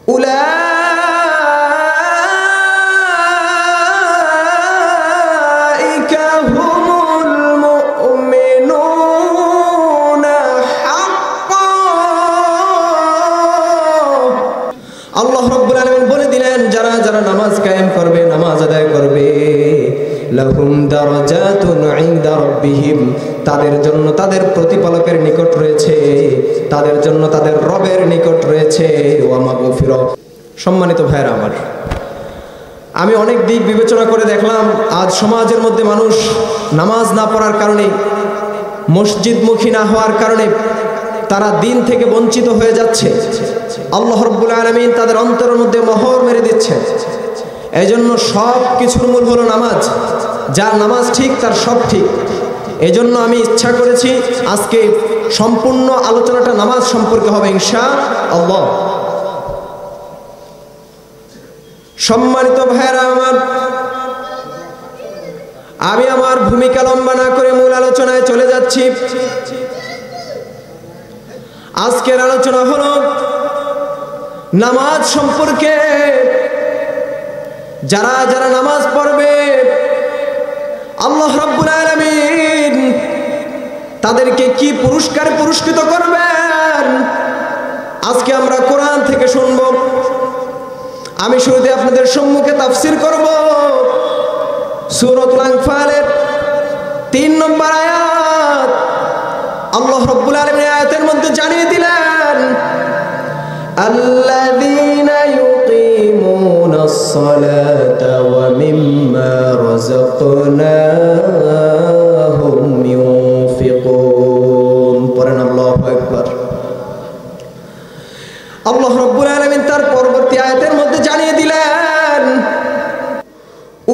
উলাইকা হুমুল মুমিনুনা হাক্কান। আল্লাহ রাব্বুল আলামিন বলে দিলেন, যারা যারা নামাজ কায়েম করবে, নামাজ আদায় করবে, লাহুম দারাজাতুন ইনদা রাব্বিহিম, তাদের জন্য তাদের প্রতিপালকের নিকট রয়েছে, তাদের জন্য তাদের রবের নিকট রয়েছে ওয়া মাগফিরা। সম্মানিত ভাইরা আমার, আমি অনেক দিক বিবেচনা করে দেখলাম আজ সমাজের মধ্যে মানুষ নামাজ না পড়ার কারণে, মসজিদমুখী না হওয়ার কারণে তারা দিন থেকে বঞ্চিত হয়ে যাচ্ছে। আল্লাহ রাব্বুল আলামিন তাদের অন্তরের মধ্যে মোহর মেরে দিচ্ছেন। এই জন্য সব কিছুর মূল হলো নামাজ। যার নামাজ ঠিক তার সব ঠিক। এই জন্য আমি ইচ্ছা করেছি আজকে সম্পূর্ণ আলোচনাটা নামাজ সম্পর্কে হবে ইনশাআল্লাহ। সম্মানিত ভাইরা আমার, আমি আমার ভূমিকা লম্বা না করে মূল আলোচনায় চলে যাচ্ছি। আজকের আলোচনা হলো নামাজ সম্পর্কে। যারা যারা নামাজ পড়বে আল্লাহ রাব্বুল আলামিন তাদেরকে কি পুরস্কার পুরস্কৃত করবেন, আজকে আমরা কোরআন থেকে শুনব। আমি শুরুতে আপনাদের সম্মুখে তাফসীর করব সূরাতুল আনফালের 3 নম্বর আয়াত। আল্লাহ রাব্বুল আলামিন আয়াতের মধ্যে জানিয়ে দিলেন, আল্লাযীনা ইউকিমুনাস সালাতা ওয়া মিম্মা রাযাকনাহুম ইউনফিকুন। পড়েন আল্লাহু আকবার। আল্লাহ রাব্বুল আলামিন তার পরবর্তী আয়াতের মধ্যে জানিয়ে দিলেন,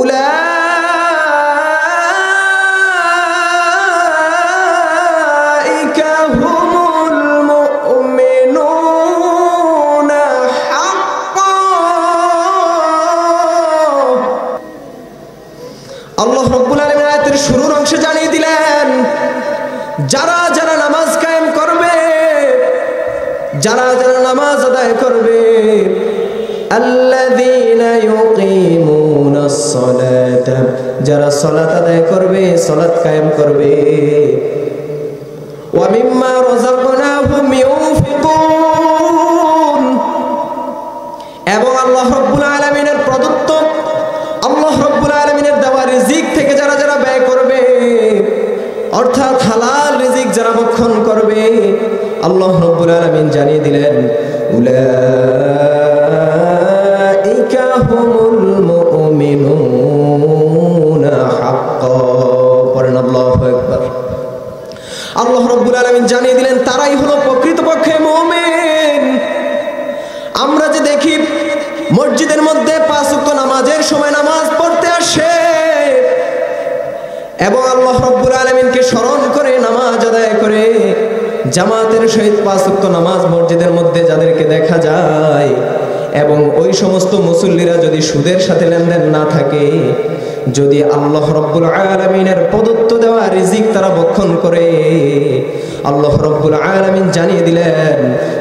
উলাইকা হুমুল মুমিনুনা হাক্কান। আল্লাহ রাব্বুল আলামিন আয়াতের শুরুর অংশে জানিয়ে দিলেন, যারা যারা নামাজ কায়েম করবে, যারা যারা নামাজ আদায় করবে, আল্লাযীনা ইউকিমুনাস সালাতা, যারা সালাত আদায় করবে, সালাত কায়েম করবে, ওয়া মিম্মা রাযাকনাহুম ইউনফিকুন, এবং আল্লাহ রাব্বুল আলামিনের প্রদত্ত, আল্লাহ রাব্বুল আলামিনের দেওয়া রিজিক থেকে যারা যারা ব্যয় করবে, অর্থাৎ হালাল রিজিক যারা ভক্ষণ করবে, আল্লাহ রাব্বুল আলামিন জানিয়ে দিলেন, উলাইকা হুমুল মুমিনুনা হাক্কান। পড়েন আল্লাহু আকবার। আল্লাহ রাব্বুল আলামিন জানিয়ে দিলেন তারাই হলো প্রকৃতপক্ষে মুমিন। আমরা যে দেখি মসজিদের মধ্যে 5 ওয়াক্ত নামাজের সময় নামাজ পড়তে আসে এবং আল্লাহ রাব্বুল আলামিনকে স্মরণ করে নামাজ আদায় করে, জামাতের সহিত 5 ওয়াক্ত নামাজ মসজিদের মধ্যে যাদেরকে দেখা যায়, এবং ওই সমস্ত মুসল্লিরা যদি সুদের সাথে লেনদেন না থাকে, যদি আল্লাহ রাব্বুল আলামিনের প্রদত্ত দেওয়া রিজিক তারা ভক্ষণ করে, আল্লাহ রাব্বুল আলামিন জানিয়ে দিলেন,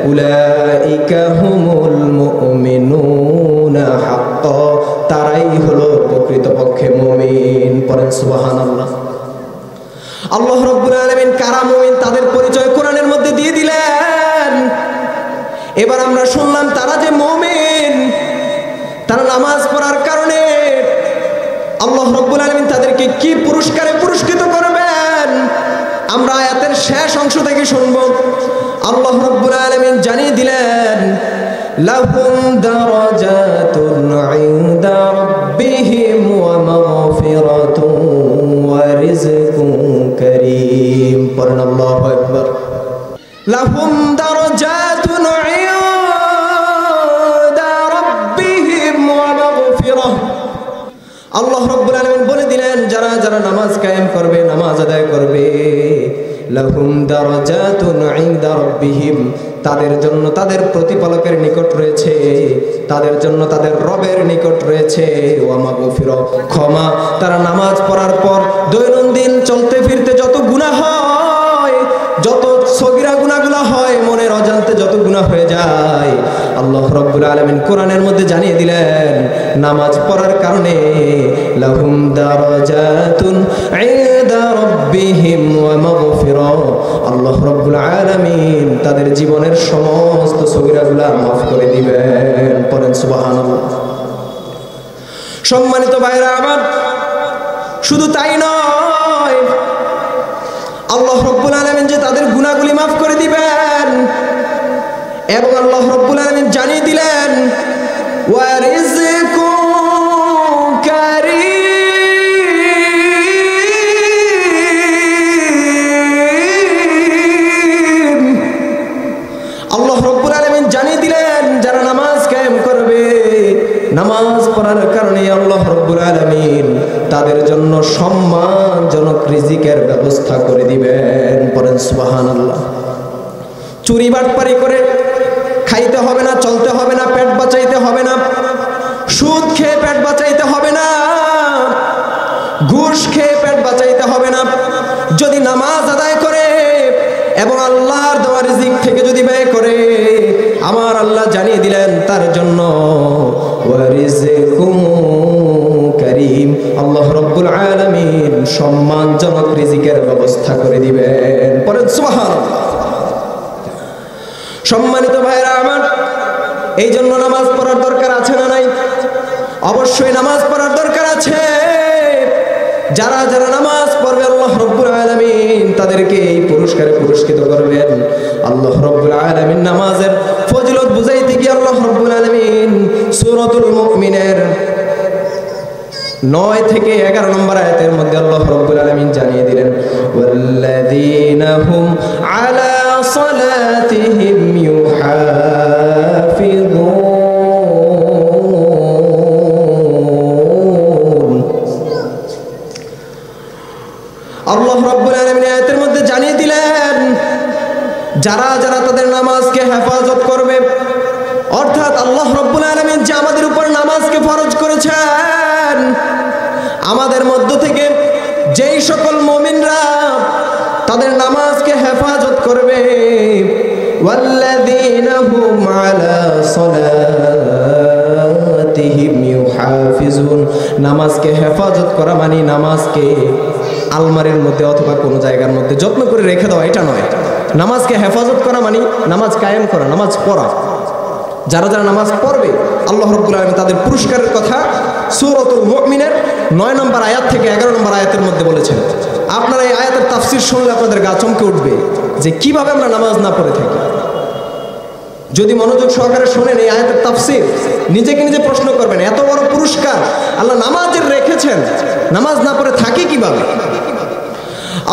উলাইকা হুমুল মুমিনুনা হাক্কান, তারাই হলো প্রকৃতপক্ষে মুমিন। পড়েন সুবহানাল্লাহ। আল্লাহ রাব্বুল আলামিন কারা মুমিন তাদের পরিচয় কোরআনের মধ্যে দিয়ে দিলেন। এবার আমরা শুনলাম তারা যে মুমিন, তারা নামাজ পড়ার কারণে আল্লাহ রাব্বুল আলামিন তাদেরকে কি পুরস্কারে পুরস্কৃত করবেন, আমরা আয়াতের শেষ অংশ থেকে শুনব। আল্লাহ রাব্বুল আলামিন জানিয়ে দিলেন, লাহুম দারাজাতুন ইনদা রাব্বিহিম ওয়া মাগফিরাতুন ওয়া রিজকুন কারীম। পড়েন আল্লাহু আকবার। লাহুম দারাজাতুন ইনদা রাব্বিহিম ওয়া মাগফিরাহ। আল্লাহ রাব্বুল আলামিন বলে দিলেন, যারা যারা নামাজ কায়েম করবে, নামাজ আদায় করবে, লাহুম দারাজাতুন ইনদা রাব্বিহিম, তাদের জন্য তাদের প্রতিপালকের নিকট রয়েছে, তাদের জন্য তাদের রবের নিকট রয়েছে ওয়া মাগফিরাহ, ক্ষমা। তারা নামাজ পড়ার পর দৈনন্দিন চলতে ফিরতে যত গুনাহ হয়, যত সগীরা গুনাহগুলো হয়, মনের অজান্তে যত গুনাহ হয়ে যায়, আল্লাহ রাব্বুল আলামিন কোরআনের মধ্যে জানিয়ে দিলেন নামাজ পড়ার কারণে লাহুম দারাজাতুন ইনদা রাব্বিহিম ওয়া মাগফিরা, আল্লাহ রাব্বুল আলামিন তাদের জীবনের সমস্ত সগীরাগুলো মাফ করে দিবেন। পড়েন সুবহানাল্লাহ। সম্মানিত ভাইরা আমার, শুধু তাই নয়, আল্লাহ রাব্বুল আলামিন যে তাদের গুনাহগুলি মাফ করে দিবেন এবং আল্লাহ রাব্বুল আলামিন জানিয়ে দিলেন ওয়া রিজকুম কারীম। আল্লাহ রাব্বুল আলামিন জানিয়ে দিলেন যারা নামাজ কায়েম করবে, নামাজ পড়ার কারণে আল্লাহ রাব্বুল আলামিন তাদের জন্য সম্মানজনক রিজিকের ব্যবস্থা করে দিবেন। পড়েন সুবহানাল্লাহ। চুরি বাটপারি করে খাইতে হবে না, চলতে হবে না, পেট বাঁচাইতে হবে না, সুদ খেয়ে পেট বাঁচাইতে হবে না, ঘুষ খেয়ে পেট বাঁচাইতে হবে না। যদি নামাজ আদায় করে এবং আল্লাহর দেওয়া রিজিক থেকে যদি ব্যয় করে, আমার আল্লাহ জানিয়ে দিলেন তার জন্য ওয়া রিজকুম কারীম, আল্লাহ রাব্বুল আলামিন সম্মানজনক রিজিকের ব্যবস্থা করে দিবেন। পড়েন সুবহানাল্লাহ। সম্মানিত ভাইরা আমার, এই জন্য নামাজ পড়ার দরকার আছে না নাই? অবশ্যই নামাজ পড়ার দরকার আছে। যারা যারা নামাজ পড়বে আল্লাহ রাব্বুল আলামিন তাদেরকে এই পুরস্কারে পুরস্কৃত করবেন। আল্লাহ রাব্বুল আলামিন নামাজের ফজিলত বুঝাইতে গিয়ে আল্লাহ রাব্বুল আলামিন সূরাতুল মুমিনের 9 থেকে 11 নম্বর আয়াতের মধ্যে আল্লাহ রাব্বুল আলামিন জানিয়ে দিলেন ওয়াল্লাযীনা হুম আলা সালাতিহিম ইউহাফিযুন। আল্লাহ রাব্বুল আলামিন আয়াতের মধ্যে জানিয়ে দিলেন যারা যারা তাদের নামাজকে হেফাজত করবে, অর্থাৎ আল্লাহ রাব্বুল আলামিন যে আমাদের উপর নামাজকে ফরজ করেছেন, আমাদের মধ্য থেকে যেই সকল মুমিনরা তাদের নামাজকে হেফাজত করবে, ওয়াল্লাযীনা হুম আলা সালাতিহিম ইউহাফিজুন। নামাজকে হেফাজত করা মানে নামাজকে আলমারির মধ্যে অথবা কোনো জায়গার মধ্যে যত্ন করে রেখে দেওয়া, এটা নয়। নামাজকে হেফাজত করা মানে নামাজ কায়েম করা, নামাজ পড়া। যারা যারা নামাজ পড়বে আল্লাহ রাব্বুল আলামিন তাদের পুরস্কারের কথা সূরাতুল মুমিনের 9 নম্বর আয়াত থেকে 11 নম্বর আয়াতের মধ্যে বলেছেন। আপনারা এই আয়াতের তাফসীর শুনলে আপনাদের গা চমকে উঠবে যে কিভাবে আমরা নামাজ না পড়ে থাকি। যদি মনোযোগ সহকারে শোনেন এই আয়াতের তাফসীর, নিজেকে নিজে প্রশ্ন করবেন এত বড় পুরস্কার আল্লাহ নামাজের রেখেছেন, নামাজ না পড়ে থাকি কিভাবে?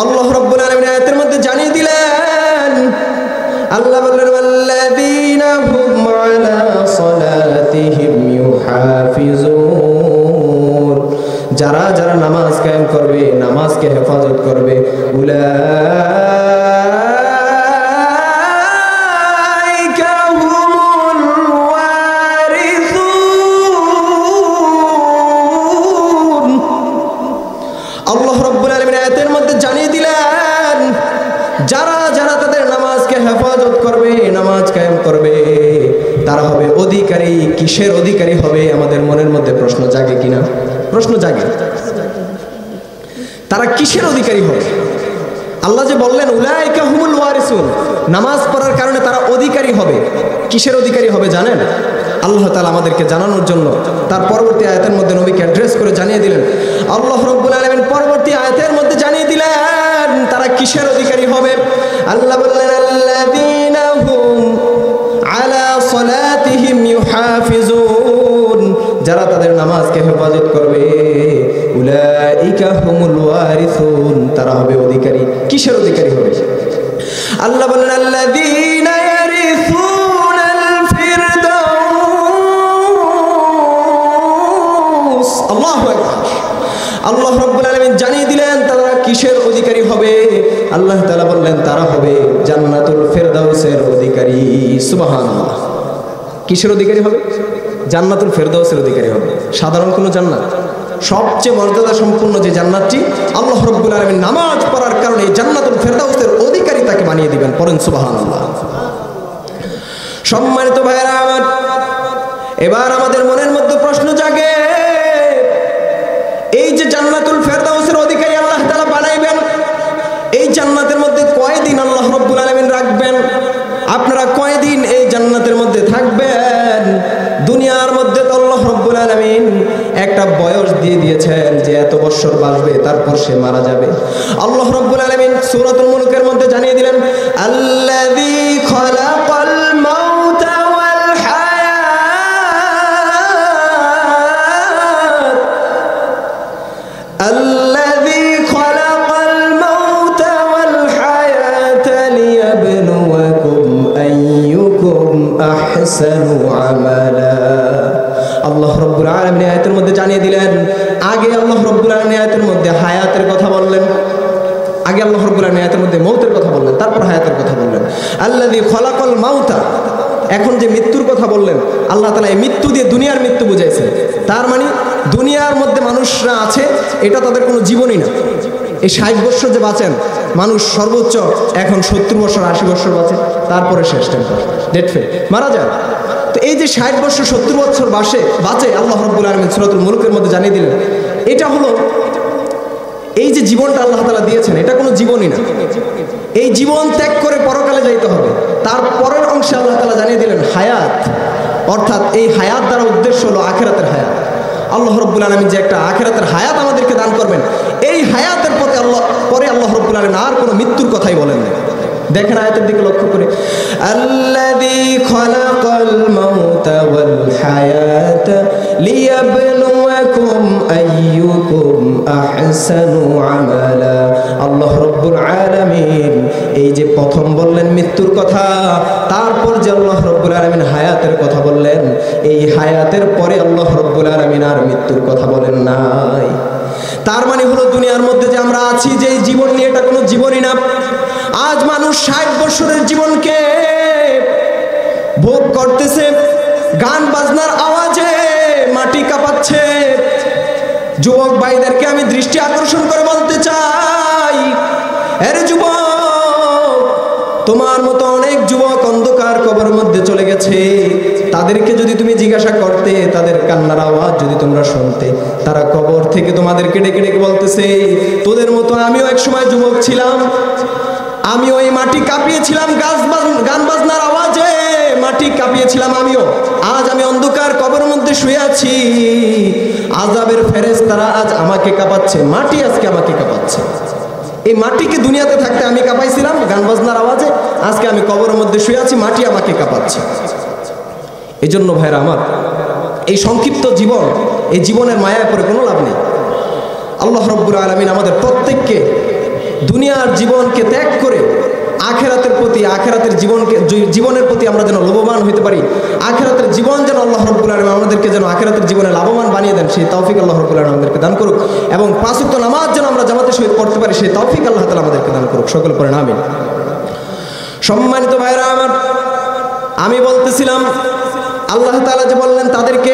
আল্লাহ রাব্বুল আলামিন আয়াতের মধ্যে জানিয়ে দিলেন, আল্লাহ বললেন ওয়াল্লাযীনা হুম আলা সালাতিহিম ইউহাফিজুন। যারা যারা নামাজ কায়েম করবে, নামাজকে হেফাজত করবে, উলাইকা হুমুল ওয়ারিসুন। আল্লাহ রাব্বুল আলামিন আয়াতের মধ্যে জানিয়ে দিলেন যারা যারা তাদের নামাজকে হেফাজত করবে, নামাজ কায়েম করবে, তারা হবে অধিকারী। কিসের অধিকারী হবে? আমাদের মনের মধ্যে প্রশ্ন জাগে কিনা? প্রশ্ন জাগে। তারা কিসের অধিকারী হবে? আল্লাহ যে বললেন উলাইকা হুমুল ওয়ারিসুন, নামাজ পড়ার কারণে তারা অধিকারী হবে। কিসের অধিকারী হবে জানেন? আল্লাহ তাআলা আমাদেরকে জানানোর জন্য তার পরবর্তী আয়াতের মধ্যে নবীকে অ্যাড্রেস করে জানিয়ে দিলেন। আল্লাহ রাব্বুল আলামিন পরবর্তী আয়াতের মধ্যে জানিয়ে দিলেন তারা কিসের অধিকারী হবে। আল্লাহ বললেন আল্লাযীনা হুম আলা সালাতিহিম ইউহাফিজুন। যারা তাদের নামাজকে হেফাজত করবে, উলাইকা হুমুল ওয়ারিসুন, তারা হবে অধিকারী। কিসের অধিকারী হবে? আল্লাহ বললেন আল্লাযীনা ইয়ারিসুনাল ফিরদাউস। আল্লাহু আকবার। আল্লাহ রাব্বুল আলামিন জানিয়ে দিলেন তারা কিসের অধিকারী হবে। আল্লাহ তাআলা বললেন তারা হবে জান্নাতুল ফিরদাউসের অধিকারী। সুবহানাল্লাহ। কিসের অধিকারী হবে? জান্নাতুল ফিরদাউসের অধিকারী হবে। সাধারণ কোনো জান্নাত, সবচেয়ে মর্যাদা সম্পূর্ণ যে জান্নাতটি, আল্লাহ রাব্বুল আলামিন নামাজ পড়ার কারণে জান্নাতুল ফিরদাউসের অধিকারী তাকে বানিয়ে দিবেন। পড়েন সুবহানাল্লাহ। সম্মানিত ভাইরা আমার, এবার আমাদের মনের মধ্যে প্রশ্ন জাগে, এই যে জান্নাতুল ফেরদাউসের অধিকারী আল্লাহ তাআলা বানাইবেন, এই জান্নাতের মধ্যে কয়দিন আল্লাহ রাব্বুল আলামিন রাখবেন? আপনারা কয়দিন এই জান্নাতের মধ্যে থাকবেন? দুনিয়ার মধ্যে তো আল্লাহ রাব্বুল আলামিন একটা বয়স দিয়ে দিয়েছেন যে এত বছর বাঁচবে, তারপর সে মারা যাবে। আল্লাহ রাব্বুল আলামিন সূরাতুল মুলকের মধ্যে জানিয়ে দিলেন, আল্লাযী খালাকাল মাউতা ওয়াল হায়াত, আল্লাযী খালাকাল মাউতা ওয়াল হায়াতা লিয়াবলুয়াকুম আইয়ুকুম আহসানু আমালা। আল্লাহ রাব্বুল আলামিন আয়াতের মধ্যে জানিয়ে দিলেন, আগে আল্লাহ রাব্বুল আলামিন আয়াতের মধ্যে হায়াতের কথা বললেন, আগে আল্লাহ রাব্বুল আলামিন আয়াতের মধ্যে মৌতের কথা বললেন, তারপর হায়াতের কথা বললেন। আল্লাযী খালাকাল মাউতা, এখন যে মৃত্যুর কথা বললেন, আল্লাহ তাআলা এই মৃত্যু দিয়ে দুনিয়ার মৃত্যু বুঝাইছেন। তার মানে দুনিয়ার মধ্যে মানুষরা আছে, এটা তাদের কোনো জীবনই না। এই 60 বছর যে বাঁচেন মানুষ, সর্বোচ্চ এখন 70 বছর 80 বছর বাঁচে, তারপরে শেষ টেম্পার ডেট ফেল মারা যায়। তো এই যে 60 বছর 70 বছর বাঁচে আল্লাহ রাব্বুল আলামিন সূরাতুল মুলকের মধ্যে জানিয়ে দিলেন, এটা হলো এই যে জীবনটা আল্লাহ তাআলা দিয়েছেন, এটা কোনো জীবনই না। এই জীবন ত্যাগ করে পরকালে যাইতে হবে। তার পরের অংশে আল্লাহ তাআলা জানিয়ে দিলেন হায়াত, অর্থাৎ এই হায়াত দ্বারা উদ্দেশ্য হলো আখিরাতের হায়াত। আল্লাহ রাব্বুল আলামিন যে একটা আখিরাতের হায়াত আমাদেরকে দান করবেন, এই হায়াতের পরে আল্লাহ রাব্বুল আলামিন আর কোনো মৃত্যুর কথাই বলেন না। দেখেন আয়াতের দিকে লক্ষ্য করে, আল্লাযী খালাকাল মাউতা ওয়াল হায়াতা লিয়াবলুয়াকুম আইয়ুকুম আহসানু আমালা। আল্লাহ রাব্বুল আলামিন এই যে প্রথম বললেন মৃত্যুর কথা, তারপর যে আল্লাহ রাব্বুল আলামিন হায়াতের কথা বললেন, এই হায়াতের পরে আল্লাহ রাব্বুল আলামিন আর মৃত্যুর কথা বলেন নাই। তার মানে হলো দুনিয়ার মধ্যে যে আমরা আছি, যে জীবন নিয়ে, এটা কোনো জীবনই না। আজ মানুষ 60 বছরের জীবনকে ভোগ করতেছে, গান বাজনার আওয়াজে মাটি কাঁপাচ্ছে। যুবক ভাইদেরকে আমি দৃষ্টি আকর্ষণ করে বলতে চাই, আরে যুবক, তোমার মতো অনেক যুবক অন্ধকার কবরের মধ্যে চলে গেছে। তাদেরকে যদি তুমি জিজ্ঞাসা করতে, তাদের কান্নার আওয়াজ যদি তোমরা শুনতে, তারা কবর থেকে তোমাদেরকে ডেকে ডেকে বলতেছে, তোদের মতো আমিও এক সময় যুবক ছিলাম, আমি ওই মাটি কাঁপিয়েছিলাম, গান বাজনার আওয়াজে মাটি কাঁপিয়েছিলাম আমিও। আজ আমি অন্ধকার কবরের মধ্যে শুয়ে আছি, আযাবের ফেরেশতারা আজ আমাকে কাঁপাচ্ছে, মাটি আজকে আমাকে কাঁপাচ্ছে। এই মাটিকে দুনিয়াতে থাকতে আমি কাঁপাইছিলাম গান বাজনার আওয়াজে, আজকে আমি কবরের মধ্যে শুয়ে আছি, মাটি আমাকে কাঁপাচ্ছে। এই জন্য ভাইরা আমার, এই সংক্ষিপ্ত জীবন, এই জীবনের মায়ায় পড়ে কোনো লাভ নেই। আল্লাহ রাব্বুল আলামিন আমাদের প্রত্যেককে দুনিয়ার জীবনকে ত্যাগ করে আখিরাতের প্রতি, আখিরাতের জীবনের প্রতি আমরা যেন লাভবান হইতে পারি। আখিরাতের জীবন যেন আল্লাহ রাব্বুল আলামিন আমাদেরকে যেন আখিরাতের জীবনে লাভবান বানিয়ে দেন, সেই তৌফিক আল্লাহ রাব্বুল আলামিন আমাদেরকে দান করুক। এবং 5 ওয়াক্ত নামাজ যেন আমরা জামাতের সহিত পড়তে পারি, সেই তৌফিক আল্লাহ তাআলা আমাদেরকে দান করুক। সকল পড়েন আমিন। সম্মানিত ভাইরা আমার, আমি বলতেছিলাম আল্লাহ তাআলা যে বললেন তাদেরকে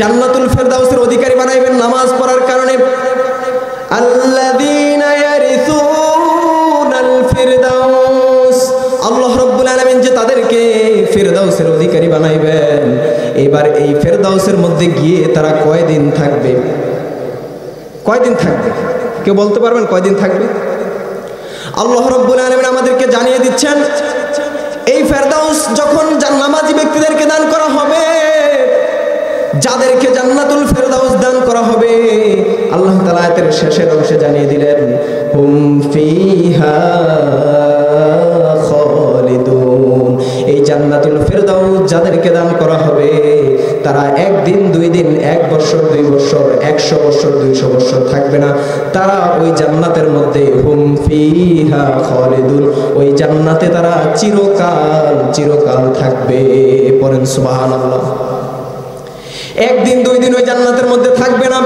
জান্নাতুল ফেরদাউসের অধিকারী বানাইবেন নামাজ পড়ার কারণে। আল্লাযীনা ইয়ারিসুনাল ফিরদাউস, আল্লাহ রাব্বুল আলামিন যে তাদেরকে ফিরদাউসের অধিকারী বানাইবেন। এবার এই ফিরদাউসের মধ্যে গিয়ে তারা কয়দিন থাকবে? কয়দিন থাকবে? কেউ বলতে পারবেন কয়দিন থাকবে? আল্লাহ রাব্বুল আলামিন আমাদেরকে জানিয়ে দিচ্ছেন, এই ফেরদাউস যখন নামাজি ব্যক্তিদেরকে দান করা হবে, যাদেরকে জান্নাতুল ফেরদাউস দান করা হবে, আল্লাহ তাআলা আয়াতের শেষের অংশে জানিয়ে দিলেন, হুম ফিহা খালিদুন। এই জান্নাতুল ফেরদাউস যাদেরকে দান করা হবে, তারা 1 দিন 2 দিন 1 বছর 2 বছর 100 বছর 200 বছর থাকবে না। তারা ওই জান্নাতের মধ্যে হুম ফিহা খালিদুন, ওই জান্নাতে তারা চিরকাল চিরকাল থাকবে। পড়েন সুবহানাল্লাহ। 1 দিন 2 দিন ওই জান্নাতের মধ্যে থাকবে না,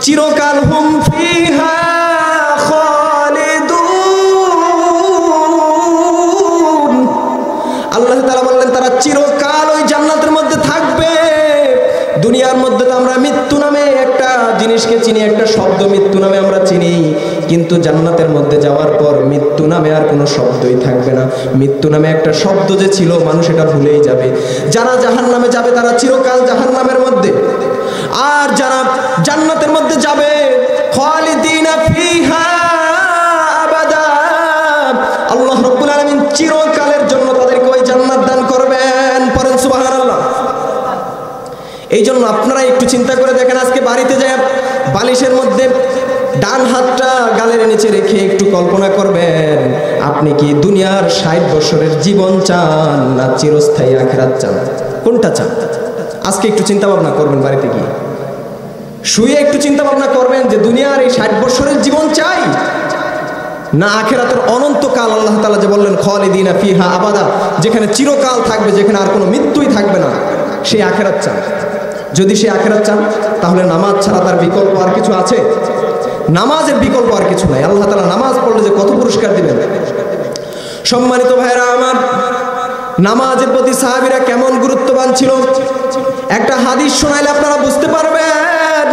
চিরকাল হুম ফিহা খালিদুন। আল্লাহ তাআলা বললেন তারা চিরকাল ওই জান্নাতের মধ্যে থাকবে। দুনিয়ার মধ্যে তো আমরা মৃত্যু নামে একটা জিনিসকে চিনি, একটা শব্দ মৃত্যু নামে আমরা চিনি, কিন্তু জান্নাতের মধ্যে যাওয়ার পর মৃত্যু নামে আর কোনো শব্দই থাকবে না। মৃত্যু নামে একটা শব্দ যে ছিল মানুষ এটা ভুলেই যাবে। যারা জাহান্নামে যাবে তারা চিরকাল জাহান্নামের মধ্যে, আর যারা জান্নাতের মধ্যে যাবে খালিদিনা ফিহা আবাদা, আল্লাহ রাব্বুল আলামিন চিরকালের জন্য তাদেরকে ওই জান্নাত দান করবেন। পড়েন সুবহানাল্লাহ। এই জন্য আপনারা একটু চিন্তা করে দেখেন, আজকে বাড়িতে যায় বালিশের মধ্যে ডান হাতটা গালের নিচে রেখে একটু কল্পনা করবেন, আপনি কি দুনিয়ার 60 বছরের জীবন চান না চিরস্থায়ী আখিরাত চান? কোনটা চান? আজকে একটু চিন্তা ভাবনা করবেন, বাড়িতে গিয়ে শুয়ে একটু চিন্তা ভাবনা করবেন যে দুনিয়ার এই 60 বছরের জীবন চাই না আখিরাতের অনন্তকাল। আল্লাহ তাআলা যে বললেন খালিদিনা ফিহা আবাদা, যেখানে চিরকাল থাকবে, যেখানে আর কোনো মৃত্যুই থাকবে না, সেই আখিরাত চান। যদি সেই আখিরাত চান তাহলে নামাজ ছাড়া তার বিকল্প আর কিছু আছে? নামাজের বিকল্প আর কিছু নাই। আল্লাহ তাআলা নামাজ পড়লে যে কত পুরস্কার দিবেন। সম্মানিত ভাইরা আমার, নামাজের প্রতি সাহাবীরা কেমন গুরুত্ববান ছিল একটা হাদিস শোনাইলে আপনারা বুঝতে পারবেন।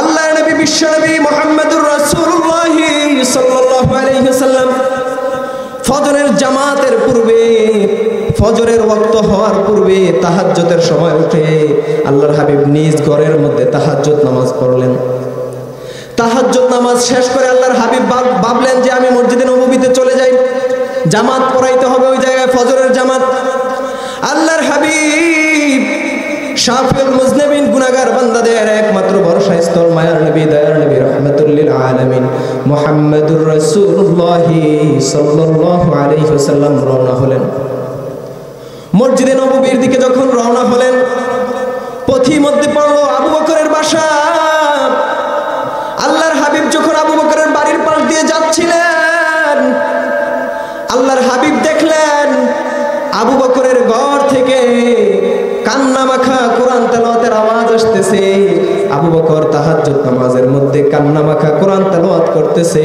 আল্লাহর নবী বিশ্বনবী মুহাম্মদুর রাসূলুল্লাহ সাল্লাল্লাহু আলাইহি ওয়াসাল্লাম ফজরের জামাতের পূর্বে, ফজরের ওয়াক্ত হওয়ার পূর্বে তাহাজ্জুদের সময় উঠে আল্লাহর হাবিব নিজ ঘরের মধ্যে তাহাজ্জুদ নামাজ পড়লেন। তাহাজ্জুদ নামাজ শেষ করে আল্লাহর হাবিব ভাবলেন যে আমি মসজিদে নববীতে চলে যাই, জামাত পড়াইতে হবে ওই জায়গায় ফজরের জামাত। আল্লাহর হাবিব শাফিউল মুজনিবিন, গুনাহগার বান্দাদের একমাত্র ভরসা স্থল, মায়ার নবী, দয়ার নবী, রাহমাতুল লিল আলামিন মুহাম্মদুর রাসূলুল্লাহ সাল্লাল্লাহু আলাইহি ওয়াসাল্লাম রওনা হলেন। মসজিদে নববীর দিকে যখন রওনা হলেন, পথির মধ্যে পড়লো আবু বকরের বাসা। আল্লাহর হাবিব যখন আবু বকরের বাড়ির পাশ দিয়ে যাচ্ছিলেন, আল্লাহর হাবিব দেখলেন আবু বকরের ঘর থেকে কান্না মাখা কোরআন তেলাওয়াতের আওয়াজ আসতেছে। আবু বকর তাহাজ্জুদ নামাজের মধ্যে কান্না মাখা কোরআন তেলাওয়াত করতেছে।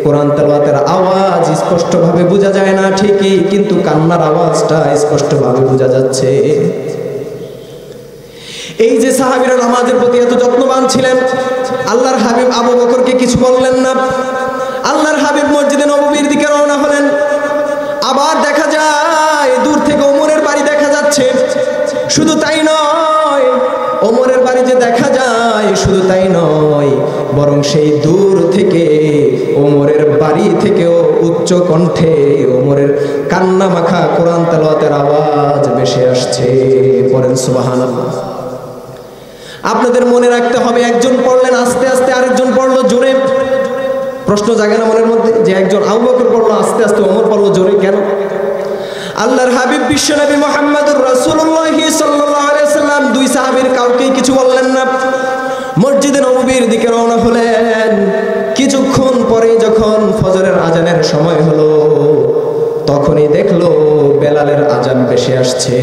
কোরআন তেলাওয়াতের আওয়াজ স্পষ্টভাবে বোঝা যায় না ঠিকই, কিন্তু কান্নার আওয়াজটা স্পষ্টভাবে বোঝা যাচ্ছে। এই যে সাহাবীরা নামাজের প্রতি এত যত্নবান ছিলেন, আল্লাহর হাবিব আবু বকরকে কিছু বললেন না। আল্লাহর হাবিব মসজিদে নববীর দিকে রওনা হলেন। আবার দেখা যায় দূর থেকে ওমরের বাড়ি দেখা যাচ্ছে। শুধু তাই নয়, ওমরের বাড়ি যে দেখা যায় শুধু তাই নয়, বরং সেই দূর থেকে ওমরের বাড়ি থেকেও উচ্চ কণ্ঠে ওমরের কান্না মাখা কোরআন তেলাওয়াতের আওয়াজ ভেসে আসছে। পড়েন সুবহানাল্লাহ। আপনাদের মনে রাখতে হবে, একজন পড়লেন আস্তে আস্তে, আরেকজন পড়লো জোরে। প্রশ্ন জাগে না মনের মধ্যে যে একজন আবু বকর পড়লো আস্তে আস্তে, ওমর পড়লো জোরে, কেন? আল্লাহর হাবিব বিশ্বনবী মুহাম্মদুর রাসূলুল্লাহ সাল্লাল্লাহু আলাইহি ওয়াসাল্লাম দুই সাহাবীর কাউকেই কিছু বললেন না। মসজিদে নববীর দিকে রওনা হলেন। কিছুক্ষণ পরে যখন ফজরের আজানের সময় হলো, তখনই দেখলো বেলালের আজান ভেসে আসছে।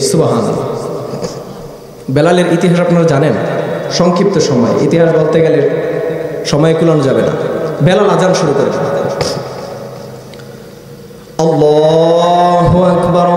সুবহানাল্লাহ। বেলালের ইতিহাস আপনারা জানেন, সংক্ষিপ্ত সময়, ইতিহাস বলতে গেলে সময় কুলানো যাবে না। বেলাল আজান শুরু করে আল্লাহু আকবার,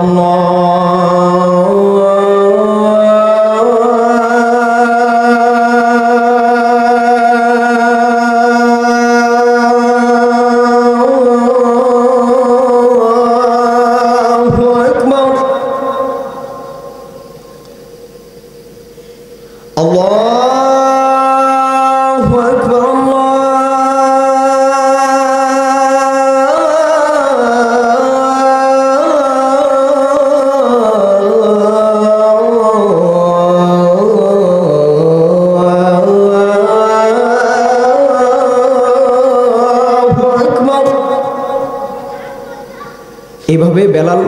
এইভাবে বেলাল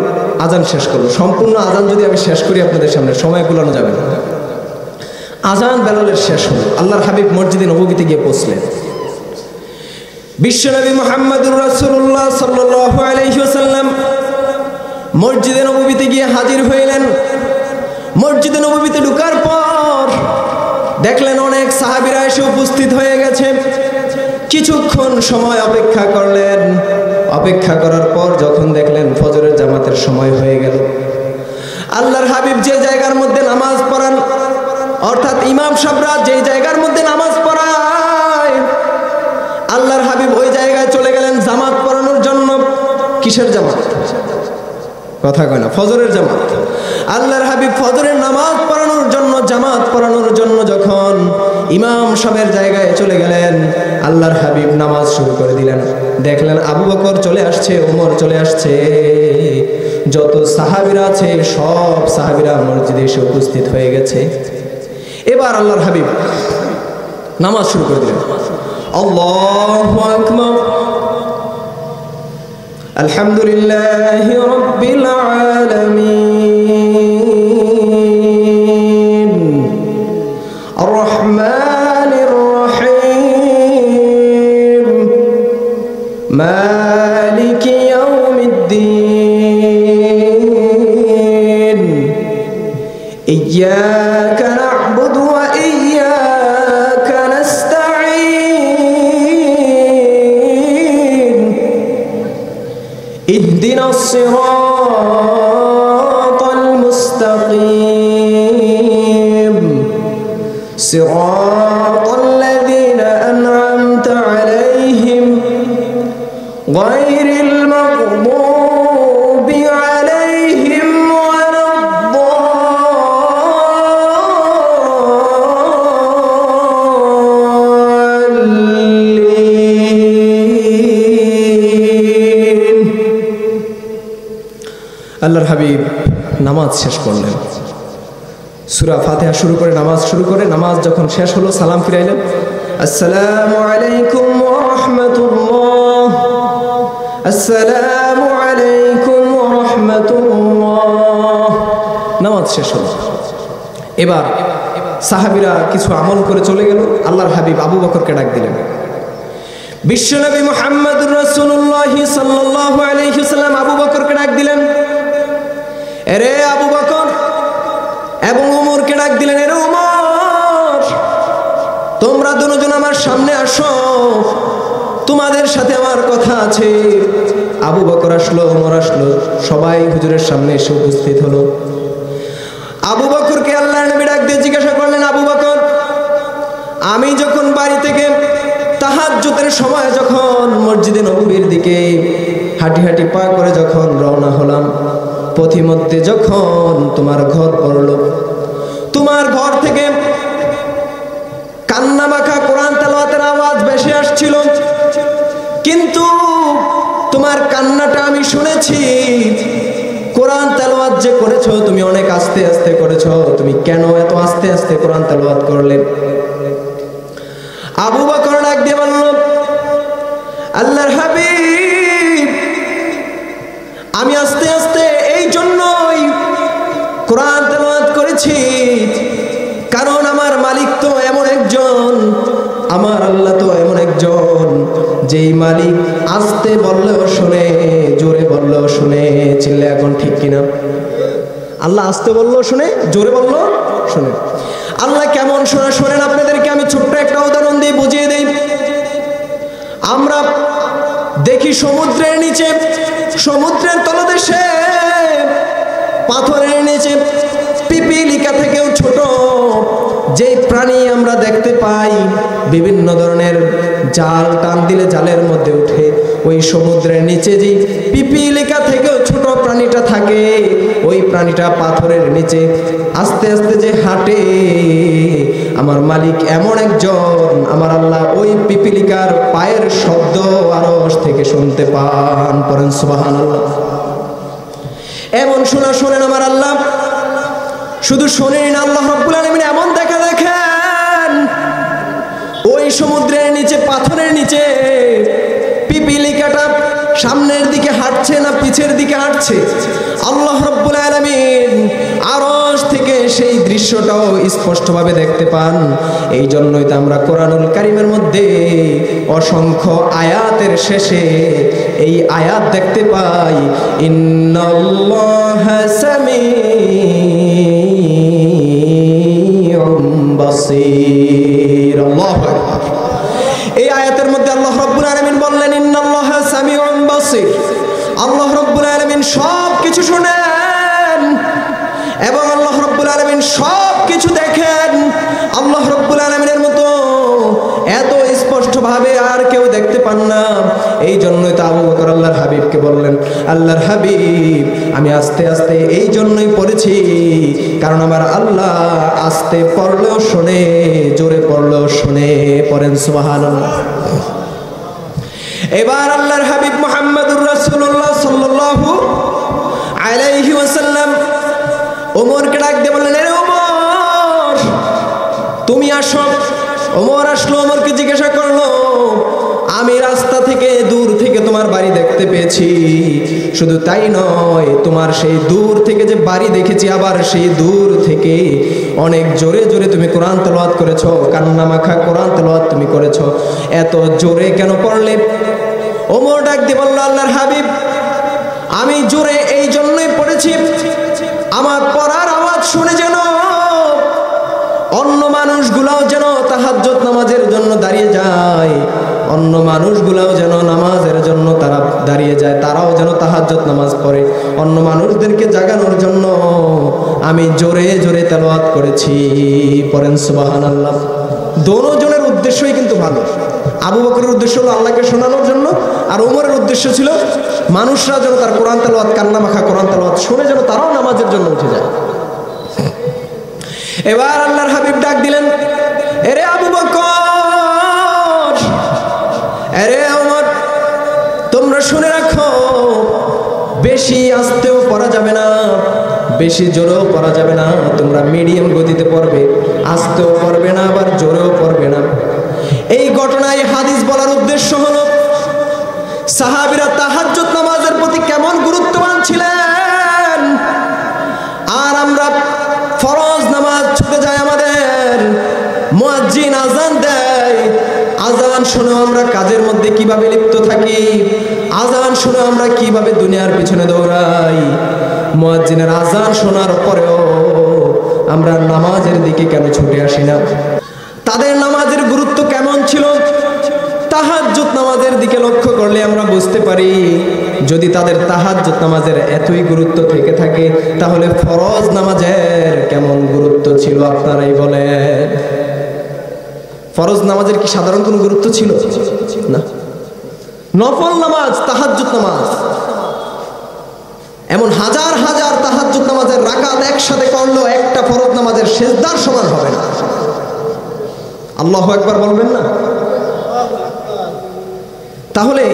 আজান শেষ করলো। সম্পূর্ণ আজান যদি আমি শেষ করি আপনাদের সামনে সময় কুলানো যাবে না। আজান বেলালের শেষ হলো, আল্লাহর হাবিব মসজিদে নববীতে গিয়ে পৌঁছলেন। বিশ্বনবী মুহাম্মদুর রাসূলুল্লাহ সাল্লাল্লাহু আলাইহি ওয়াসাল্লাম মসজিদে নববীতে গিয়ে হাজির হইলেন। মসজিদে নববীতে ঢোকার পর দেখলেন অনেক সাহাবীরা এসে উপস্থিত হয়ে গেছে। কিছুক্ষণ সময় অপেক্ষা করলেন। অপেক্ষা করার পর যখন দেখলেন ফজরের জামাতের সময় হয়ে গেল, আল্লাহর হাবিব যে জায়গার মধ্যে নামাজ পড়ান, অর্থাৎ ইমাম সাহেবরা যে জায়গার মধ্যে নামাজ পড়ায়, হাবিব ওই জায়গায় চলে গেলেন জামাত পড়ানোর জন্য। কিসের জামাত? কথা কয় না, ফজরের জামাত। আল্লাহর হাবিব ফজরের নামাজ পড়ানোর জন্য, জামাত পড়ানোর জন্য যখন ইমাম সাহেবের জায়গায় চলে গেলেন, আল্লাহর হাবিব নামাজ শুরু করে দিলেন। দেখলেন আবু বকর চলে আসছে, ওমর চলে আসছে, যত সাহাবীরা আছে সব সাহাবীরা মসজিদে এসে উপস্থিত হয়ে গেছে। এবার আল্লাহর হাবিব নামাজ শুরু করে দিলেন। আল্লাহু আকবার, আলহামদুলিল্লাহি রাব্বিল আলামিন, আর রহমানির রহিম, মালিকি ইয়াউমিদ্দিন, ইয়্যাকা না'বুদু ওয়া ইয়্যাকা নাস্তাঈন, ইহদিনাস সিরাতাল মুস্তাকিম, সিরাতাল লাযীনা আন'আমতা আলাইহিম গায়রিল মাগদুবি আলাইহিম ওয়ালাদ-দাল্লিন। আল্লাহর হাবিব নামাজ শেষ করলেন, সূরা ফাতিহা শুরু করে নামাজ শুরু করে, নামাজ যখন শেষ হলো সালাম ফিরাইলেন, আসসালামু আলাইকুম ওয়া রাহমাতুল্লাহ, আসসালামু আলাইকুম ওয়া রাহমাতুল্লাহ। নামাজ শেষ হলো। এবার সাহাবীরা কিছু আমল করে চলে গেল। আল্লাহর হাবিব আবু বকরকে ডাক দিলেন। বিশ্বনবী মুহাম্মদুর রাসূলুল্লাহ সাল্লাল্লাহু আলাইহি ওয়াসাল্লাম আবু বকরকে ডাক দিলেন, এরে আবু বকর, এবং ওমরকে ডাক দিলেন, এরে ওমর, তোমরা দুজন আমার সামনে আসো, তোমাদের সাথে আমার কথা আছে। আবু বকর আসলো, ওমর আসলো, সবাই হুজুরের সামনে এসে উপস্থিত হলো। আবু বকরকে আল্লাহর নবী ডাক দিয়ে জিজ্ঞাসা করলেন, আবু বকর, আমি যখন বাড়ি থেকে তাহাজ্জুদের সময় যখন মসজিদে নববীর দিকে হাঁটি হাঁটি পা করে যখন রওনা হলাম, পথিমধ্যে যখন তোমার ঘর পড়ল, তোমার ঘর থেকে কান্না মাখা কোরআন তেলাওয়াতের আওয়াজ ভেসে আসছিল, কিন্তু তোমার কান্নাটা আমি শুনেছি। কোরআন তেলাওয়াত যে করেছো তুমি অনেক আস্তে আস্তে করেছো, তুমি কেন এত আস্তে আস্তে কোরআন তেলাওয়াত করলে? আবু বকর ডাক দিয়ে বলল, আল্লাহর হাবিব, আমি আস্তে আস্তে এই জন্যই কোরআন তেলাওয়াত করেছি, কারণ আমার মালিক তো এমন একজন, আমার আল্লাহ তো এমন একজন, যেই মালিক আস্তে বললেও শুনে, জোরে বললেও শুনে। চিল্লা এখন ঠিক কিনা? আল্লাহ আস্তে বললেও শুনে, জোরে বললেও শুনে। আল্লাহ কেমন শোনা শোনেন, আপনাদেরকে আমি ছোট্ট একটা উদাহরণ দিয়ে বুঝিয়ে দেই। আমরা দেখি সমুদ্রের নিচে, সমুদ্রের তলদেশে পাথরের নিচে পিপিলিকা থেকেও ছোট যেই প্রাণী আমরা দেখতে পাই, বিভিন্ন ধরনের জাল টান দিলে জালের মধ্যে উঠে, ওই সমুদ্রের নিচে যে পিপিলিকা থেকেও ছোট প্রাণীটা থাকে, ওই প্রাণীটা পাথরের নিচে আস্তে আস্তে যে হাঁটে, আমার মালিক এমন একজন, আমার আল্লাহ ওই পিপিলিকার পায়ের শব্দ আরশ থেকে শুনতে পান। পড়েন সুবহানাল্লাহ। এমন শোনা শোনেন আমার আল্লাহ, শুধু শোনেন না, আল্লাহ রাব্বুল আলামিন এমন দেখা দেখেন, ওই সমুদ্রের নিচে পাথরের নিচে পিপিলিকাটা সামনের দিকে হাঁটছে না পিছের দিকে হাঁটছে, আল্লাহ রাব্বুল আলামিন আরশ থেকে সেই দৃশ্যটাও স্পষ্টভাবে দেখতে পান। এই জন্যই তো আমরা কোরআনুল কারীমের মধ্যে অসংখ্য আয়াতের শেষে এই আয়াত দেখতে পাই, ইন্নাল্লাহা সামিউম বাসীর। আল্লাহু আকবার। এই আয়াতের মধ্যে আল্লাহ রাব্বুল আলামিন বললেন, ইন্নাল্লাহা সামিউম বাসীর, আল্লাহ রাব্বুল আলামিন সব কিছু শুনেন এবং আল্লাহ রাব্বুল আলামিন সব কিছু দেখেন। আল্লাহ রাব্বুল আলামিনের মতো এত স্পষ্টভাবে আর কেউ দেখতে পান না। এই জন্যই তো আবু বকর আল্লাহর হাবিবকে বললেন, আল্লাহর হাবিব আমি আস্তে আস্তে এই জন্যই পড়েছি, কারণ আমার আল্লাহ আস্তে পড়লেও শোনে, জোরে পড়লেও শোনে। পড়েন সুবহানাল্লাহ। এবার আল্লাহর হাবিব মুহাম্মদুর রাসূলুল্লাহ সাল্লাল্লাহু আলাইহি ওয়াসাল্লাম ওমরকে ডাক দিয়ে বললেন, আরে ওমর তুমি আসো। ওমর আসলো, ওমরকে জিজ্ঞাসা করলো, আমি রাস্তা থেকে দূর থেকে তোমার বাড়ি দেখতে পেয়েছি, শুধু তাই নয় তোমার সেই দূর থেকে যে বাড়ি দেখেছি, আবার সেই দূর থেকে অনেক জোরে জোরে তুমি কোরআন তেলাওয়াত করেছো, কান্না মাখা কোরআন তেলাওয়াত তুমি করেছো, এত জোরে কেন পড়লে? ওমর ডাক দিয়ে বলল, আল্লাহর হাবিব আমি জোরে এই জন্যই পড়েছি, আমার পড়ার আওয়াজ শুনে যেন অন্য মানুষগুলাও যেন তাহাজ্জুদ নামাজের জন্য দাঁড়িয়ে যায়, অন্য মানুষগুলাও যেন নামাজের জন্য তারা দাঁড়িয়ে যায়, তারাও যেন তাহাজ্জুদ নামাজ পড়ে। অন্য মানুষদেরকে জাগানোর জন্য আমি জোরে জোরে তেলাওয়াত করেছি। পড়েন সুবহানাল্লাহ। দোনোজনের উদ্দেশ্যই কিন্তু ভালো। আবু বকরের উদ্দেশ্য হলো আল্লাহকে শোনানোর জন্য, আর ওমরের উদ্দেশ্য ছিল মানুষরা যেন তার কোরআন তেলাওয়াত, কান্না মাখা কোরআন তেলাওয়াত শুনে যেন তারাও নামাজের জন্য উঠে যায়। এবার আল্লাহর হাবিব ডাক দিলেন, এরে আবু বকর, এরে ওমর, তোমরা শুনে রাখো, বেশি আস্তেও পড়া যাবে না, বেশি জোরেও পড়া যাবে না, তোমরা মিডিয়াম গতিতে পড়বে, আস্তেও পড়বে না আবার জোরেও পড়বে না। এই ঘটনায় হাদিস বলার উদ্দেশ্য হলো সাহাবীরা তাহাজ্জুদ নামাজের প্রতি কেমন গুরুত্ববান ছিলেন, আর আমরা ফরজ নামাজ ছুটে যায় আমাদের, মুয়াজ্জিন আজান দেয়, আজান শুনে আমরা কাজের মধ্যে কিভাবে লিপ্ত থাকি, আজান শুনে আমরা কিভাবে দুনিয়ার পিছনে দৌড়াই, মুয়াজ্জিনের আজান শোনার পরেও আমরা নামাজের দিকে কেন ছুটে আসি না? তাদের নামাজের গুরুত্ব কেমন ছিল তাহাজ্জুদ নামাজের দিকে লক্ষ্য করলে আমরা বুঝতে পারি। যদি তাদের তাহাজ্জুদ নামাজের এতই গুরুত্ব থেকে থাকে, তাহলে ফরজ নামাজের কেমন গুরুত্ব ছিল আপনারাই বলেন। ফরজ নামাজের কি সাধারণ কোনো গুরুত্ব ছিল না? নফল নামাজ, তাহাজ্জুদ নামাজ, এমন হাজার হাজার তাহাজ্জুদ নামাজের রাকাত একসাথে করলেও একটা ফরজ নামাজের সিজদার সমান হবে না। আল্লাহু আকবার বলবেন না? তাহলে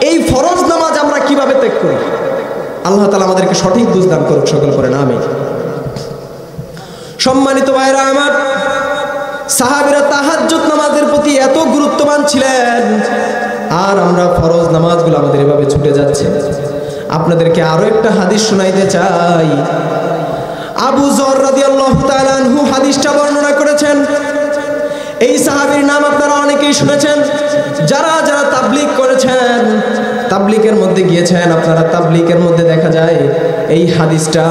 এই ফরজ নামাজ আমরা কিভাবে ত্যাগ করি? আল্লাহ তাআলা আমাদেরকে সঠিক বুঝ দান করুক, সকল করেন আমিন। সম্মানিত ভাইরা আমার, সাহাবীরা তাহাজ্জুদ নামাজের প্রতি এত গুরুত্ববান ছিলেন, আর আমরা ফরজ নামাজগুলো আমাদের এভাবে ছুটে যাচ্ছে। আপনাদেরকে আরো একটা হাদিস শোনাইতে চাই। আবু যর রাদিয়াল্লাহু তাআলা আনহু হাদিসটা বর্ণনা করেছেন। এই সাহাবীর নাম আপনারা অনেকেই শুনেছেন, যারা যারা তাবলীগ করেছেন, তাবলীগের মধ্যে গিয়েছেন, আপনারা তাবলীগের মধ্যে দেখা যায় এই হাদিসটা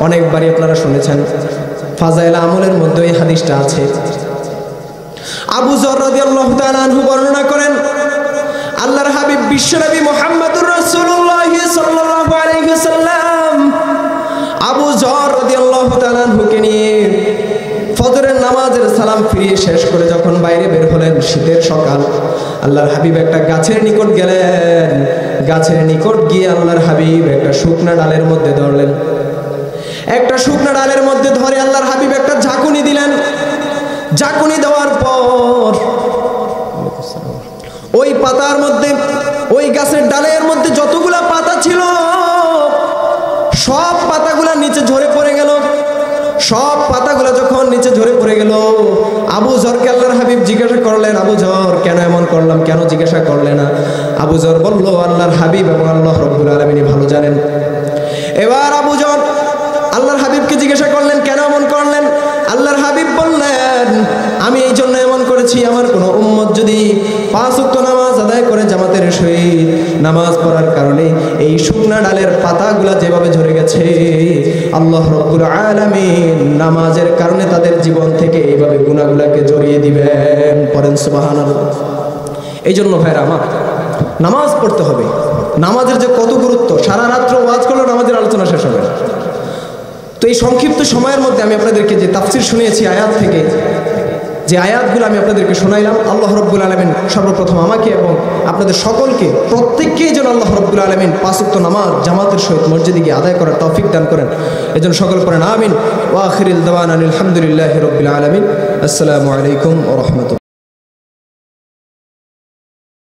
অনেকবারই আপনারা শুনেছেন। ফাজাইল আমলের মধ্যে এই হাদিসটা আছে। আবু যর রাদিয়াল্লাহু তাআলা আনহু বর্ণনা করেন, আল্লাহর হাবিব বিশ্বনবী মুহাম্মদুর রাসূলুল্লাহ সাল্লাল্লাহু আলাইহি ওয়াসাল্লাম আবু যর রাদিয়াল্লাহু তাআলা আনহুকে নিয়ে ফজরের নামাজের সালাম ফিরিয়ে শেষ করে যখন বাইরে বের হলেন, শীতের সকাল, আল্লাহর হাবিব একটা গাছের নিকট গেলেন। গাছের নিকট গিয়ে আল্লাহর হাবিব একটা শুকনা ডালের মধ্যে ধরলেন। একটা শুকনা ডালের মধ্যে ধরে আল্লাহর হাবিব একটা ঝাঁকুনি দিলেন। ঝাঁকুনি দেওয়ার পর ওই পাতার মধ্যে, ওই গাছের ডালের মধ্যে যতগুলা পাতা ছিল সব পাতাগুলা নিচে ঝরে পড়ে গেল। সব পাতাগুলা যখন নিচে ঝরে পড়ে গেল, আবু যরকে আল্লাহর হাবিব জিজ্ঞাসা করলেন, আবু যর কেন এমন করলাম, কেন জিজ্ঞাসা করলে না? আবু যর বলল, আল্লাহর হাবিব এবং আল্লাহ রাব্বুল আলামিন ভালো জানেন। এবার আবু যর আল্লাহর হাবিবকে জিজ্ঞাসা করলেন, কেন এমন করলেন? আল্লাহর হাবিব বললেন, আমি এই জন্য এমন করেছি, আমার কোনো উম্মত যদি 5 ওয়াক্ত নামাজ আদায় করে জামাতের সহিত নামাজ পড়ার কারণে এই শুকনা ডালের পাতাগুলা যেভাবে ঝরে গেছে, আল্লাহ রাব্বুল আলামিন নামাজের কারণে তাদের জীবন থেকে এইভাবে গুনাহগুলোকে জড়িয়ে দিবেন। পড়েন সুবহানাল্লাহ। এই জন্য ভাইরা আমার, নামাজ পড়তে হবে। নামাজের যে কত গুরুত্ব, সারা রাত্র ওয়াজ করলেও নামাজের আলোচনা শেষ হবে না। তো এই সংক্ষিপ্ত সময়ের মধ্যে আমি আপনাদেরকে যে তাফসীর শুনিয়েছি আয়াত থেকে, যে আয়াতগুলো আমি আপনাদেরকে শোনাইলাম, আল্লাহ রাব্বুল আলামিন সর্বপ্রথম আমাকে এবং আপনাদের সকলকে প্রত্যেককেই যেন আল্লাহ রাব্বুল আলামিন 5 ওয়াক্ত নামাজ জামাতের সহিত মসজিদে গিয়ে আদায় করার তৌফিক দান করেন। এজন্য সকল পড়েন আমিন। ওয়া আখিরুল দাওয়ানা আলহামদুলিল্লাহি রাব্বিল আলামিন। আসসালামু আলাইকুম ওয়া রাহমাতুল্লাহ।